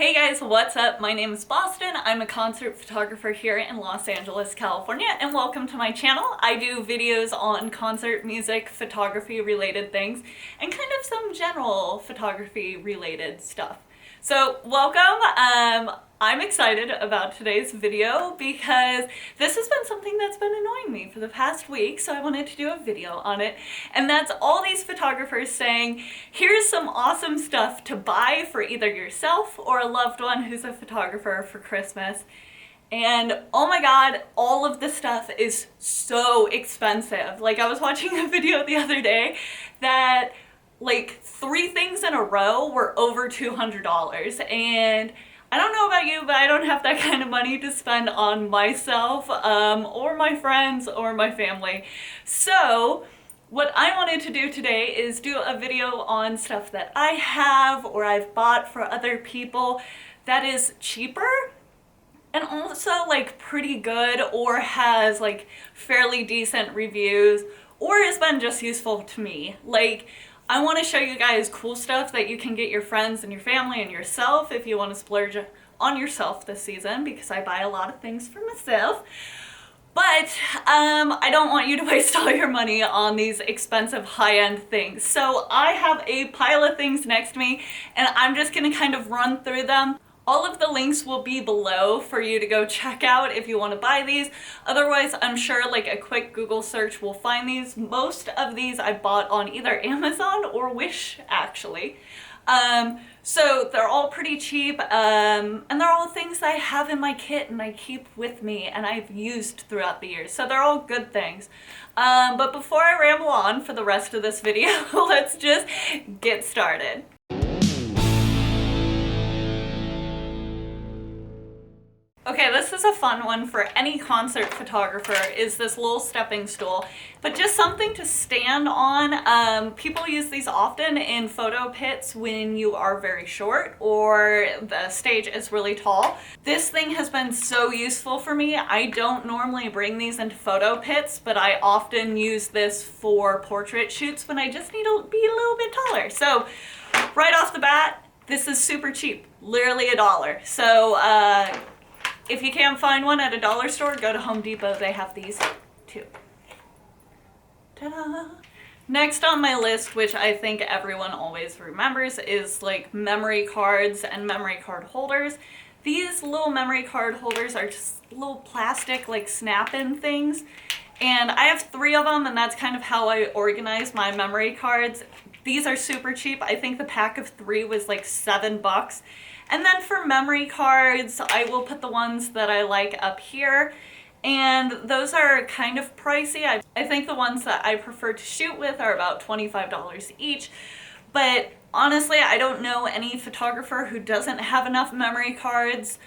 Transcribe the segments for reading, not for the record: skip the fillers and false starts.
Hey guys, what's up? My name is Boston. I'm a concert photographer here in Los Angeles, California, and welcome to my channel. I do videos on concert music, photography related things, and kind of some general photography related stuff. So welcome. I'm excited about today's video because this has been something that's been annoying me for the past week, so I wanted to do a video on it. And that's all these photographers saying, here's some awesome stuff to buy for either yourself or a loved one who's a photographer for Christmas. And oh my god, all of this stuff is so expensive. Like, I was watching a video the other day that like 3 things in a row were over $200, and I don't know about you, but I don't have that kind of money to spend on myself, or my friends, or my family. So what I wanted to do today is do a video on stuff that I have or I've bought for other people that is cheaper and also like pretty good, or has like fairly decent reviews, or has been just useful to me. Like, I want to show you guys cool stuff that you can get your friends and your family and yourself if you want to splurge on yourself this season, because I buy a lot of things for myself. But I don't want you to waste all your money on these expensive high-end things. So I have a pile of things next to me, and I'm just going to kind of run through them. All of the links will be below for you to go check out if you want to buy these. Otherwise, I'm sure like a quick Google search will find these. Most of these I bought on either Amazon or Wish, actually. So they're all pretty cheap, and they're all things I have in my kit and I keep with me and I've used throughout the years. So they're all good things. But before I ramble on for the rest of this video, let's just get started. Okay, this is a fun one for any concert photographer, is this little stepping stool, but just something to stand on. People use these often in photo pits when you are very short or the stage is really tall. This thing has been so useful for me. I don't normally bring these into photo pits, but I often use this for portrait shoots when I just need to be a little bit taller. So right off the bat, this is super cheap, literally $1. So if you can't find one at a dollar store, go to Home Depot. They have these too. Ta-da! Next on my list, which I think everyone always remembers, is like memory cards and memory card holders. These little memory card holders are just little plastic like snap-in things. And I have 3 of them, and that's kind of how I organize my memory cards. These are super cheap. I think the pack of 3 was like $7. And then for memory cards, I will put the ones that I like up here. And those are kind of pricey. I think the ones that I prefer to shoot with are about $25 each. But honestly, I don't know any photographer who doesn't have enough memory cards.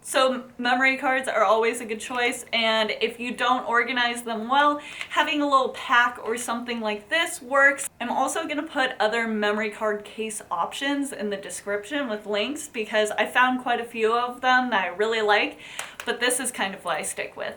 So memory cards are always a good choice, and if you don't organize them well, having a little pack or something like this works. I'm also going to put other memory card case options in the description with links, because I found quite a few of them that I really like, but this is kind of what I stick with.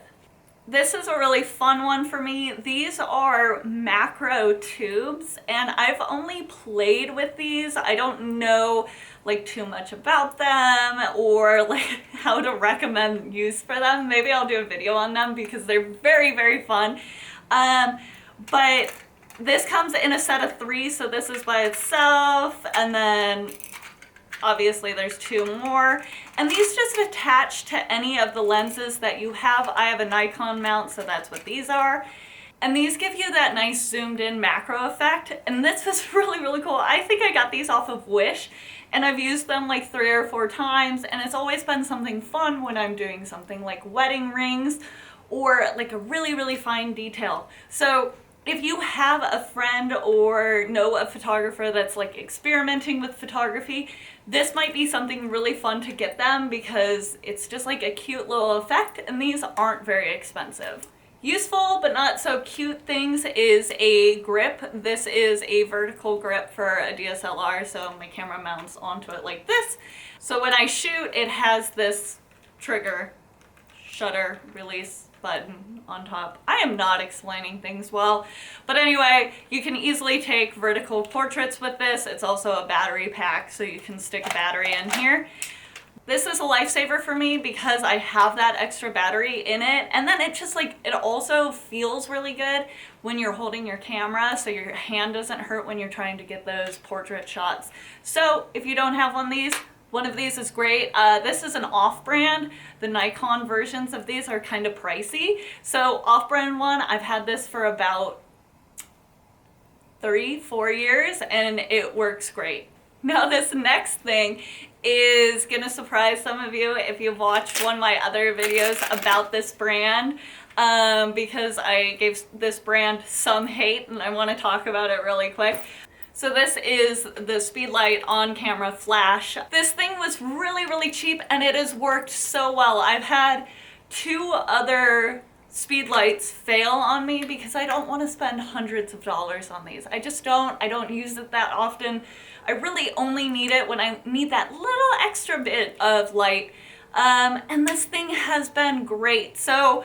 This is a really fun one for me. These are macro tubes, and I've only played with these. I don't know like too much about them or like how to recommend use for them. Maybe I'll do a video on them because they're very, very fun. But this comes in a set of 3, so this is by itself, and then obviously there's 2 more, and these just attach to any of the lenses that you have. I have a Nikon mount, so that's what these are. And these give you that nice zoomed in macro effect, and this was really, really cool. I think I got these off of Wish, and I've used them like 3 or 4 times, and it's always been something fun when I'm doing something like wedding rings or like a really, really fine detail. So if you have a friend or know a photographer that's like experimenting with photography, this might be something really fun to get them, because it's just like a cute little effect, and these aren't very expensive. Useful but not so cute things is a grip. This is a vertical grip for a DSLR, so my camera mounts onto it like this. So when I shoot, it has this trigger, shutter, release button on top. I am not explaining things well, but anyway, you can easily take vertical portraits with this. It's also a battery pack, so you can stick a battery in here. This is a lifesaver for me because I have that extra battery in it, and then it just like, it also feels really good when you're holding your camera, so your hand doesn't hurt when you're trying to get those portrait shots. So if you don't have one of these is great. This is an off-brand. The Nikon versions of these are kind of pricey. So off-brand one, I've had this for about 3-4 years and it works great. Now this next thing is gonna surprise some of you if you've watched one of my other videos about this brand, because I gave this brand some hate and I want to talk about it really quick. So this is the Speedlight on-camera flash. This thing was really, really cheap and it has worked so well. I've had 2 other Speedlights fail on me because I don't want to spend hundreds of dollars on these. I just don't. I don't use it that often. I really only need it when I need that little extra bit of light. And this thing has been great. So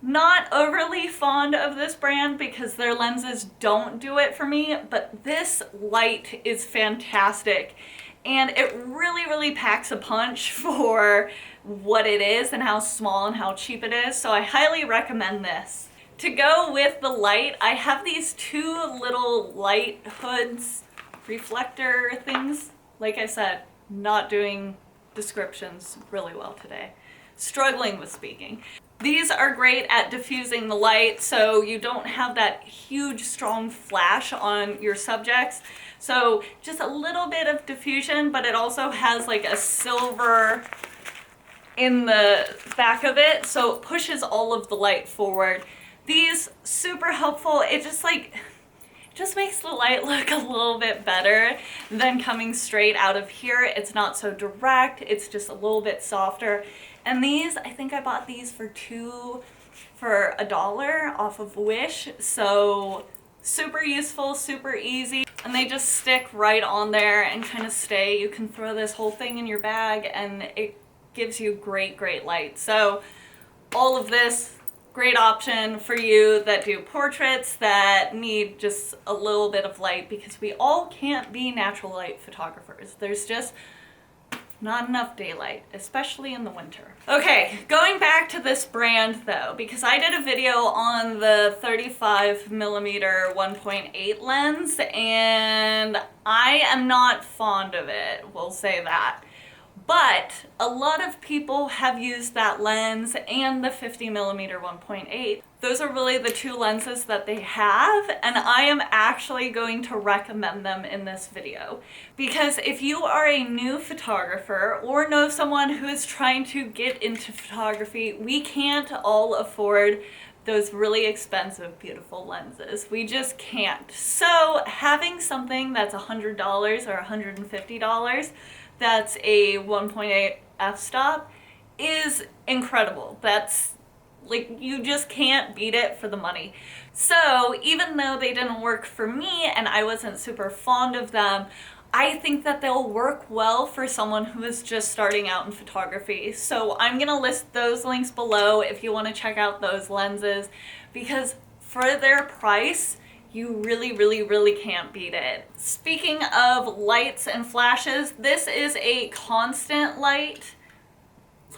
not overly fond of this brand because their lenses don't do it for me, but this light is fantastic. And it really, really packs a punch for what it is and how small and how cheap it is. So I highly recommend this. To go with the light, I have these 2 little light hoods, reflector things. Like I said, not doing descriptions really well today. Struggling with speaking. These are great at diffusing the light so you don't have that huge strong flash on your subjects. So just a little bit of diffusion, but it also has like a silver in the back of it, so it pushes all of the light forward. These super helpful. It just makes the light look a little bit better than coming straight out of here. It's not so direct, it's just a little bit softer. And these, I think I bought these for $1 off of Wish. So super useful, super easy. And they just stick right on there and kind of stay. You can throw this whole thing in your bag and it gives you great, great light. So all of this, great option for you that do portraits that need just a little bit of light, because we all can't be natural light photographers. There's just not enough daylight, especially in the winter. Okay, going back to this brand though, because I did a video on the 35mm 1.8 lens and I am not fond of it, we'll say that. But a lot of people have used that lens and the 50mm 1.8. Those are really the 2 lenses that they have, and I am actually going to recommend them in this video. Because if you are a new photographer or know someone who is trying to get into photography, we can't all afford those really expensive, beautiful lenses. We just can't. So having something that's $100 or $150 that's a 1.8 f-stop is incredible. That's like, you just can't beat it for the money. So even though they didn't work for me and I wasn't super fond of them, I think that they'll work well for someone who is just starting out in photography. So I'm gonna list those links below if you want to check out those lenses, because for their price, you really, really, really can't beat it. Speaking of lights and flashes, this is a constant light.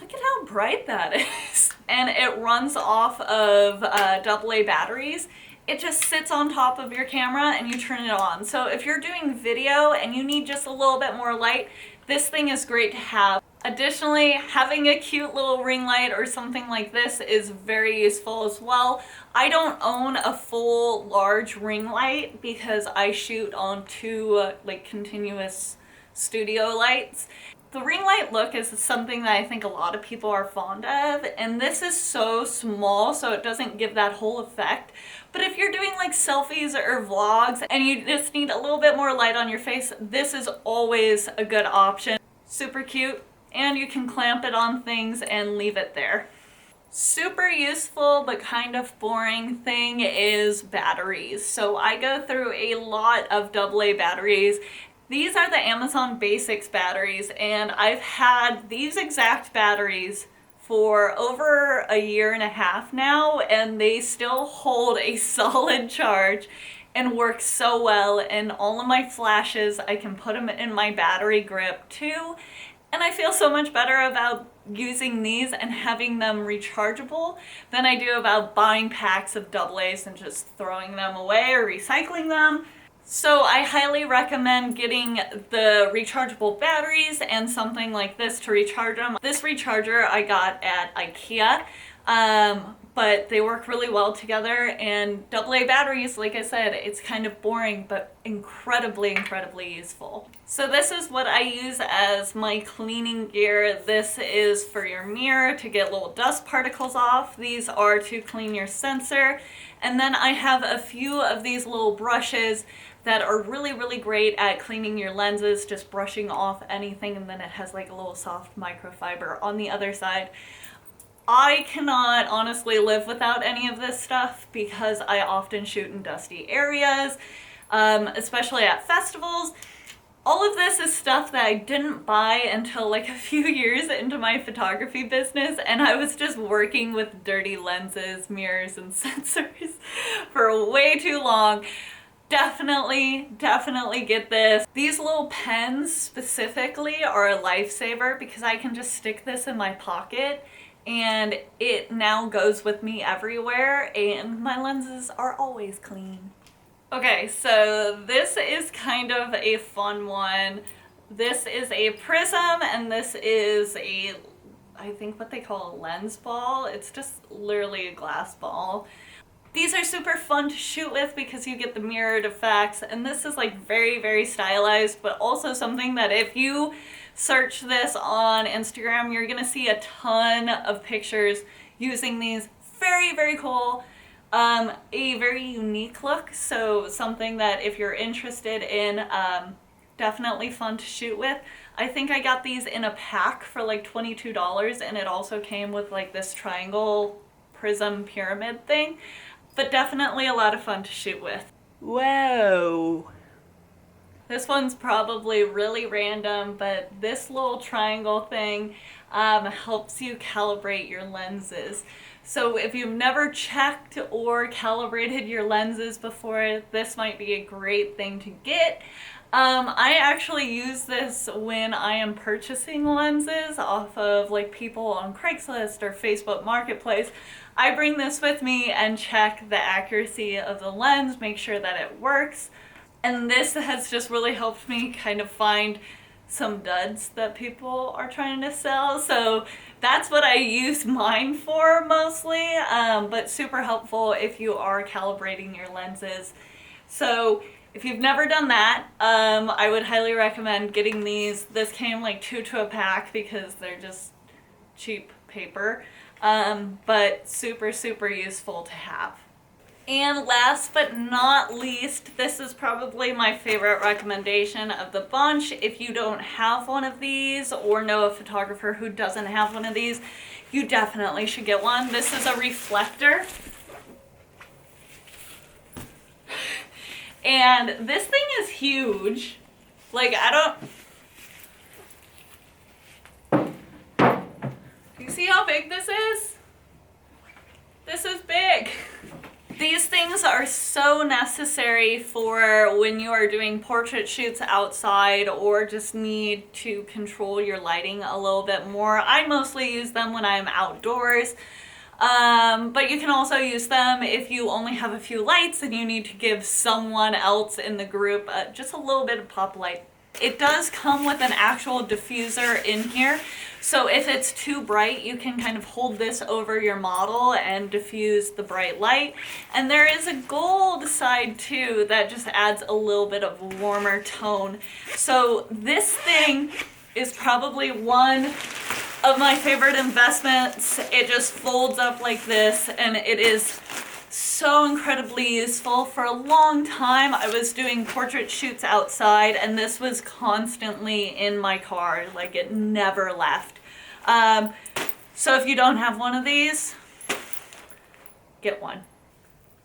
Look at how bright that is. And it runs off of AA batteries. It just sits on top of your camera and you turn it on. So if you're doing video and you need just a little bit more light, this thing is great to have. Additionally, having a cute little ring light or something like this is very useful as well. I don't own a full large ring light because I shoot on 2 like continuous studio lights. The ring light look is something that I think a lot of people are fond of, and this is so small so it doesn't give that whole effect. But if you're doing like selfies or vlogs and you just need a little bit more light on your face, this is always a good option. Super cute, and you can clamp it on things and leave it there. Super useful but kind of boring thing is batteries. So I go through a lot of AA batteries. These are the Amazon Basics batteries, and I've had these exact batteries for over a year and a half now, and they still hold a solid charge and work so well. And all of my flashes, I can put them in my battery grip too, And I feel so much better about using these and having them rechargeable than I do about buying packs of AA's and just throwing them away or recycling them. So I highly recommend getting the rechargeable batteries and something like this to recharge them. This recharger I got at IKEA, but they work really well together, and AA batteries, like I said, it's kind of boring but incredibly useful. So this is what I use as my cleaning gear. This is for your mirror to get little dust particles off. These are to clean your sensor. And then I have a few of these little brushes that are really great at cleaning your lenses, just brushing off anything, and then it has like a little soft microfiber on the other side. I cannot honestly live without any of this stuff because I often shoot in dusty areas, especially at festivals. All of this is stuff that I didn't buy until like a few years into my photography business, and I was just working with dirty lenses, mirrors, and sensors for way too long. Definitely get this. These little pens specifically are a lifesaver because I can just stick this in my pocket and it now goes with me everywhere, and my lenses are always clean. Okay, so this is kind of a fun one. This is a Prism, and this is a, I think what they call a lens ball. It's just literally a glass ball. These are super fun to shoot with because you get the mirrored effects, and this is like very stylized, but also something that if you search this on Instagram, you're gonna see a ton of pictures using these. Very cool. A very unique look, so something that if you're interested in, definitely fun to shoot with. I think I got these in a pack for like $22, and it also came with like this triangle prism pyramid thing, but definitely a lot of fun to shoot with. Whoa. This one's probably really random, but this little triangle thing helps you calibrate your lenses. So if you've never checked or calibrated your lenses before, this might be a great thing to get. I actually use this when I am purchasing lenses off of like people on Craigslist or Facebook Marketplace. I bring this with me and check the accuracy of the lens, make sure that it works. And this has just really helped me kind of find some duds that people are trying to sell. So that's what I use mine for mostly, but super helpful if you are calibrating your lenses. So if you've never done that, I would highly recommend getting these. This came like 2 to a pack because they're just cheap paper, but super useful to have. And last but not least, this is probably my favorite recommendation of the bunch. If you don't have one of these or know a photographer who doesn't have one of these, you definitely should get one. This is a reflector. And this thing is huge. Like, do you see how big this is? This is big. These things are so necessary for when you are doing portrait shoots outside or just need to control your lighting a little bit more. I mostly use them when I'm outdoors, but you can also use them if you only have a few lights and you need to give someone else in the group just a little bit of pop light. It does come with an actual diffuser in here, so if it's too bright, you can kind of hold this over your model and diffuse the bright light. And there is a gold side too that just adds a little bit of warmer tone. So this thing is probably one of my favorite investments. It just folds up like this, and it is so incredibly useful. For a long time I was doing portrait shoots outside, and this was constantly in my car, like it never left. So if you don't have one of these, get one.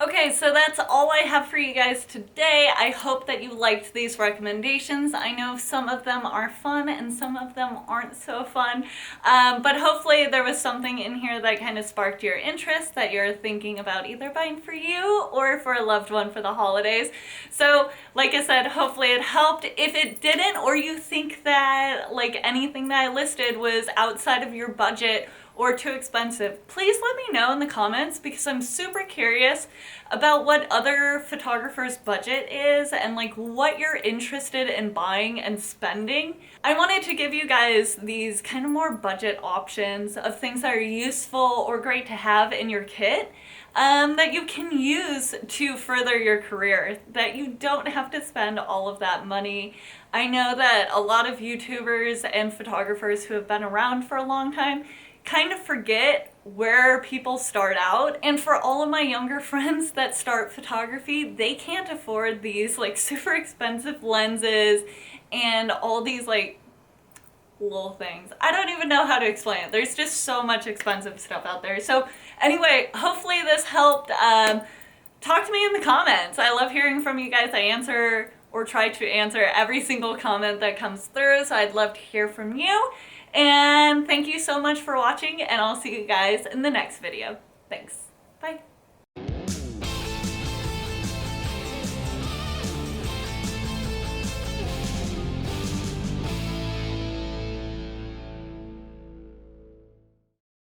Okay, so that's all I have for you guys today. I hope that you liked these recommendations. I know some of them are fun and some of them aren't so fun, but hopefully there was something in here that kind of sparked your interest, that you're thinking about either buying for you or for a loved one for the holidays. So like I said, hopefully it helped. If it didn't, or you think that like anything that I listed was outside of your budget or too expensive, please let me know in the comments, because I'm super curious about what other photographers' budget is and like what you're interested in buying and spending. I wanted to give you guys these kind of more budget options of things that are useful or great to have in your kit, that you can use to further your career, that you don't have to spend all of that money. I know that a lot of YouTubers and photographers who have been around for a long time kind of forget where people start out, and for all of my younger friends that start photography, they can't afford these like super expensive lenses and all these like little things. I don't even know how to explain it. There's just so much expensive stuff out there. So anyway, hopefully this helped. Talk to me in the comments. I love hearing from you guys. I answer or try to answer every single comment that comes through, so I'd love to hear from you. And thank you so much for watching, and I'll see you guys in the next video. Thanks. Bye.